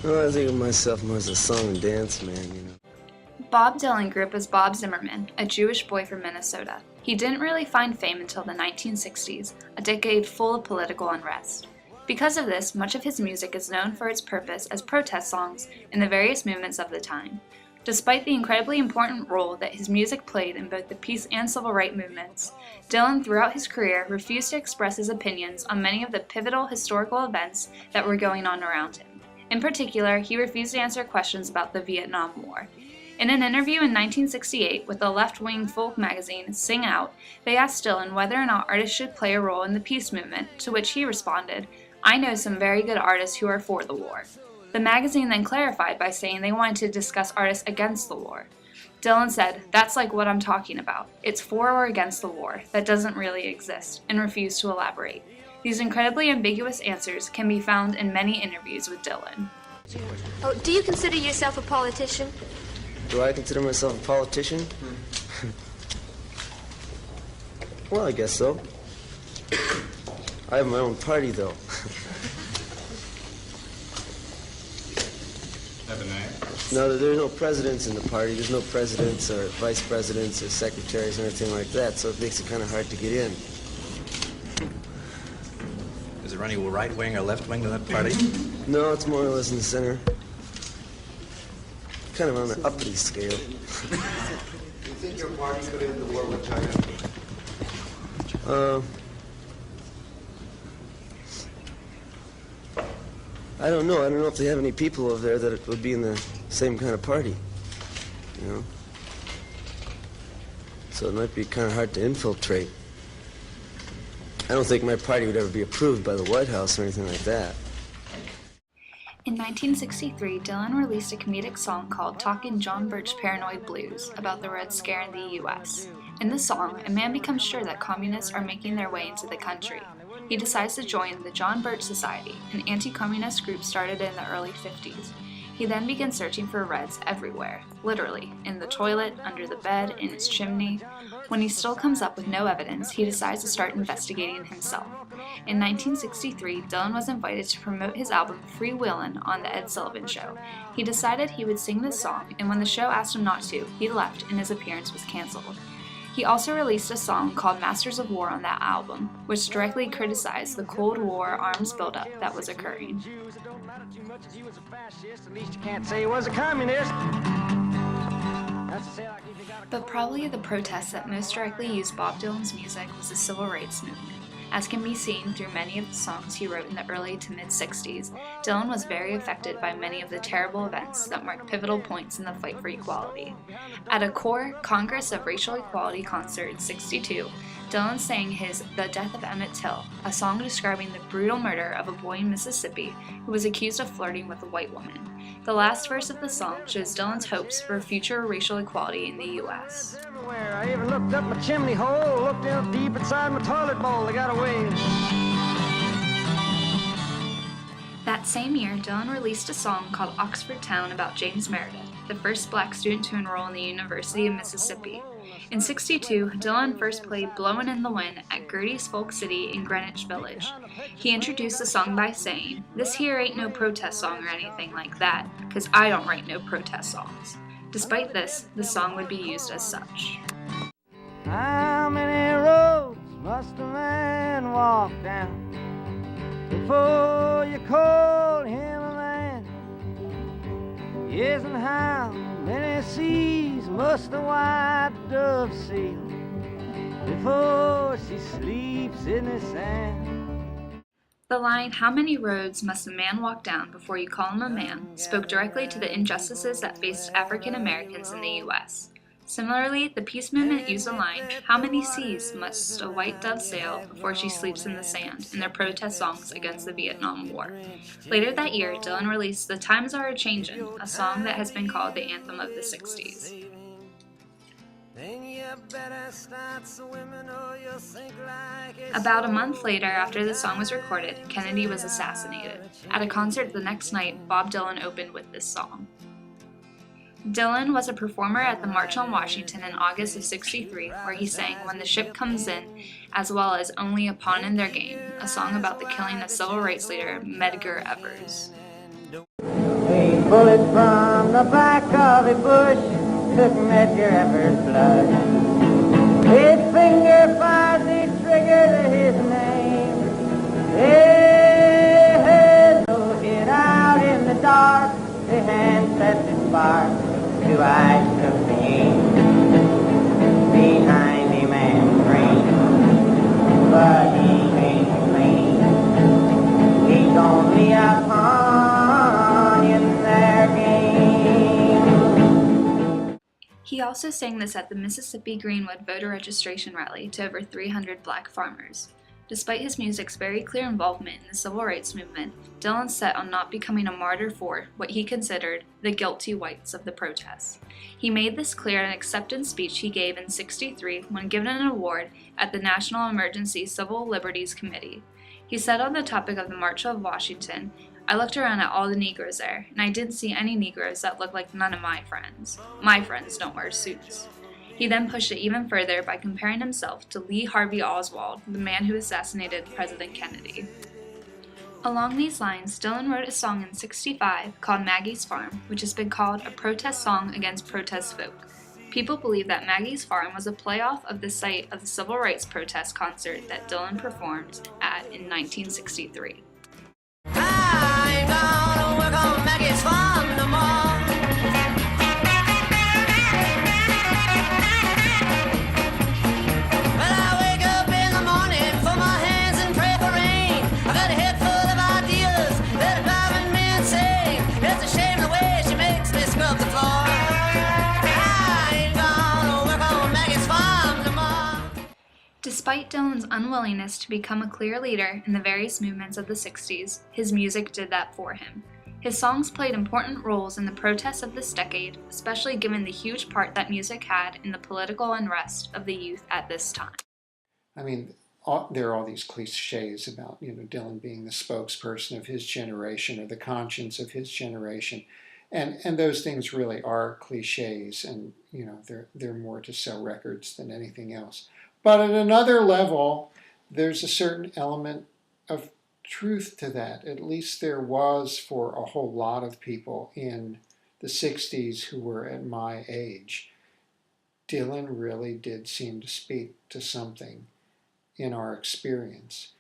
Well, I think of myself more as a song and dance man. Bob Dylan grew up as Bob Zimmerman, a Jewish boy from Minnesota. He didn't really find fame until the 1960s, a decade full of political unrest. Because of this, much of his music is known for its purpose as protest songs in the various movements of the time. Despite the incredibly important role that his music played in both the peace and civil rights movements, Dylan throughout his career refused to express his opinions on many of the pivotal historical events that were going on around him. In particular, he refused to answer questions about the Vietnam War. In an interview in 1968 with the left-wing folk magazine Sing Out, they asked Dylan whether or not artists should play a role in the peace movement, to which he responded, "I know some very good artists who are for the war." The magazine then clarified by saying they wanted to discuss artists against the war. Dylan said, "That's like what I'm talking about. It's for or against the war. That doesn't really exist," and refused to elaborate. These incredibly ambiguous answers can be found in many interviews with Dylan. Oh, do you consider yourself a politician? Do I consider myself a politician? Well, I guess so. I have my own party, though. Have a name? No, there are no presidents in the party. There's no presidents or vice presidents or secretaries or anything like that, so it makes it kind of hard to get in. Is there any right wing or left wing to that party? No, it's more or less in the center. Kind of on the uppity scale. Do you think your party could end the war with China? I don't know. I don't know if they have any people over there that would be in the same kind of party, you know? So it might be kind of hard to infiltrate. I don't think my party would ever be approved by the White House or anything like that. In 1963, Dylan released a comedic song called Talkin' John Birch Paranoid Blues about the Red Scare in the U.S. In the song, a man becomes sure that communists are making their way into the country. He decides to join the John Birch Society, an anti-communist group started in the early 50s. He then begins searching for Reds everywhere, literally, in the toilet, under the bed, in his chimney. When he still comes up with no evidence, he decides to start investigating himself. In 1963, Dylan was invited to promote his album Freewheelin' on The Ed Sullivan Show. He decided he would sing this song, and when the show asked him not to, he left and his appearance was canceled. He also released a song called Masters of War on that album, which directly criticized the Cold War arms buildup that was occurring. But probably the protest that most directly used Bob Dylan's music was the civil rights movement. As can be seen through many of the songs he wrote in the early to mid-60s, Dylan was very affected by many of the terrible events that marked pivotal points in the fight for equality. At a core Congress of Racial Equality concert in '62, Dylan sang his The Death of Emmett Till, a song describing the brutal murder of a boy in Mississippi who was accused of flirting with a white woman. The last verse of the song shows Dylan's hopes for future racial equality in the U.S. I even looked up my chimney hole, looked down deep inside my toilet bowl, I got away. That same year, Dylan released a song called Oxford Town about James Meredith, the first black student to enroll in the University of Mississippi. In '62, Dylan first played Blowin' in the Wind at Gertie's Folk City in Greenwich Village. He introduced the song by saying, "This here ain't no protest song or anything like that, 'cause I don't write no protest songs." Despite this, the song would be used as such. How many roads must a man walk down before you call him a man? Yes, and how many seas must a white dove sail before she sleeps in the sand? The line, "How many roads must a man walk down before you call him a man," spoke directly to the injustices that faced African Americans in the U.S. Similarly, the peace movement used the line, "How many seas must a white dove sail before she sleeps in the sand," in their protest songs against the Vietnam War. Later that year, Dylan released The Times Are A-Changin', a song that has been called the anthem of the '60s. About a month later, after the song was recorded, Kennedy was assassinated. At a concert the next night, Bob Dylan opened with this song. Dylan was a performer at the March on Washington in August of '63, where he sang When the Ship Comes In, as well as Only a Pawn in Their Game, a song about the killing of civil rights leader Medgar Evers. Hey, bullet from the back of a bush took Medgar Evers' blood. His finger fires the trigger to his name. Hey, so hid out in the dark, the hand sets its spark to eyes of pain. Behind a man's brain, but he ain't plain. He's only a pawn in their game. He also sang this at the Mississippi Greenwood voter registration rally to over 300 black farmers. Despite his music's very clear involvement in the civil rights movement, Dylan set on not becoming a martyr for what he considered the guilty whites of the protests. He made this clear in an acceptance speech he gave in '63 when given an award at the National Emergency Civil Liberties Committee. He said on the topic of the March of Washington, "I looked around at all the Negroes there, and I didn't see any Negroes that looked like none of my friends. My friends don't wear suits." He then pushed it even further by comparing himself to Lee Harvey Oswald, the man who assassinated President Kennedy. Along these lines, Dylan wrote a song in '65 called Maggie's Farm, which has been called a protest song against protest folk. People believe that Maggie's Farm was a playoff of the site of the civil rights protest concert that Dylan performed at in 1963. I ain't gonna work on Maggie's farm no more. When I wake up in the morning, fold my hands and pray for rain. I got a head full of ideas that are driving me insane. It's a shame the way she makes me scrub the floor. I ain't gonna work on Maggie's farm no more. Despite Dylan's unwillingness to become a clear leader in the various movements of the '60s, his music did that for him. His songs played important roles in the protests of this decade, especially given the huge part that music had in the political unrest of the youth at this time. I mean, there are all these cliches about, Dylan being the spokesperson of his generation or the conscience of his generation. And those things really are cliches, and, they're more to sell records than anything else. But at another level, there's a certain element of truth to that. At least there was for a whole lot of people in the '60s who were at my age. Dylan really did seem to speak to something in our experience.